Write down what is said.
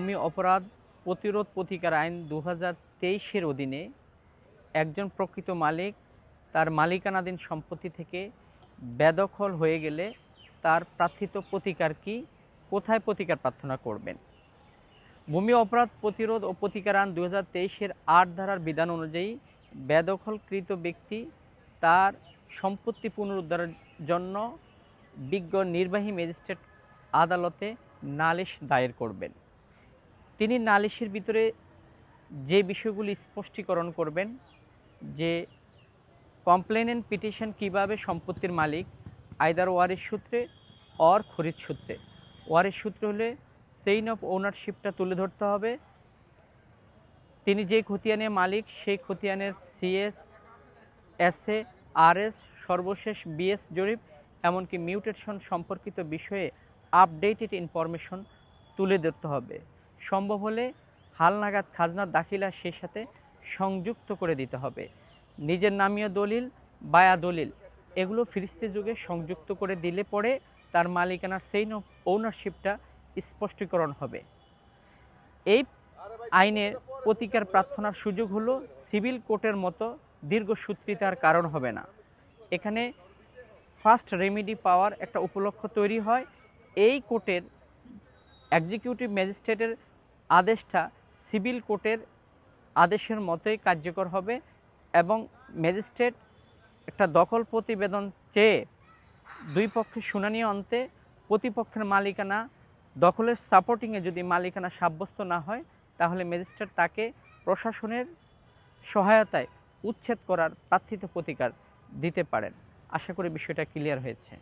ভূমি অপরাধ প্রতিরোধ প্রতিকার আইন 2023-এর অধীনে একজন প্রকৃত মালিক তার মালিকানাধীন সম্পত্তি থেকে বেদখল হয়ে গেলে তার প্রার্থিত প্রতিকার কি, কোথায় প্রতিকার প্রার্থনা করবেন? ভূমি অপরাধ প্রতিরোধ ও প্রতিকার আইন 2023-এর 8 ধারার বিধান অনুযায়ী বেদখলকৃত ব্যক্তি তার সম্পত্তি পুনরুদ্ধারের জন্য বিজ্ঞ নির্বাহী ম্যাজিস্ট্রেট আদালতে নালিশ দায়ের করবেন। তিনি নালিশের ভিতরে যে বিষয়গুলি স্পষ্টীকরণ করবেন, যে কমপ্লেনেন্ট পিটিশন কিভাবে সম্পত্তির মালিক আইদার ওয়ারিশ সূত্রে অর খরিদ সূত্রে। ওয়ারিশ সূত্রে হলে চেইন অফ ওনারশিপটা তুলে ধরতে হবে। তিনি যে খতিয়ানের মালিক সেই খতিয়ানের সিএস, এসএ, আরএস, সর্বশেষ বিএস জরিপ, এমনকি মিউটেশন সম্পর্কিত বিষয়ে আপডেটেড ইনফরমেশন তুলে ধরতে হবে। সম্ভব হলে হালনাগাদ খাজনার দাখিলা সেই সাথে সংযুক্ত করে দিতে হবে। নিজের নামীয় দলিল, বায়া দলিল এগুলো ফিরিস্তি যুগে সংযুক্ত করে দিলে পরে তার মালিকানার চেইন অফ ওনারশিপটা স্পষ্টীকরণ হবে। এই আইনের প্রতিকার প্রার্থনার সুযোগ হলো সিভিল কোর্টের মতো দীর্ঘসূত্রিতার কারণ হবে না। এখানে ফার্স্ট রেমেডি পাওয়ার একটা উপলক্ষ তৈরি হয়। এই কোর্টের এক্সিকিউটিভ ম্যাজিস্ট্রেটের আদেশটা সিভিল কোর্টের আদেশের মতোই কার্যকর হবে এবং ম্যাজিস্ট্রেট একটা দখল প্রতিবেদন চেয়ে দুই পক্ষের শুনানি অন্তে প্রতিপক্ষের মালিকানা দখলের সাপোর্টিংয়ে যদি মালিকানা সাব্যস্ত না হয়, তাহলে ম্যাজিস্ট্রেট তাকে প্রশাসনের সহায়তায় উচ্ছেদ করার প্রার্থিত প্রতিকার দিতে পারেন। আশা করি বিষয়টা ক্লিয়ার হয়েছে।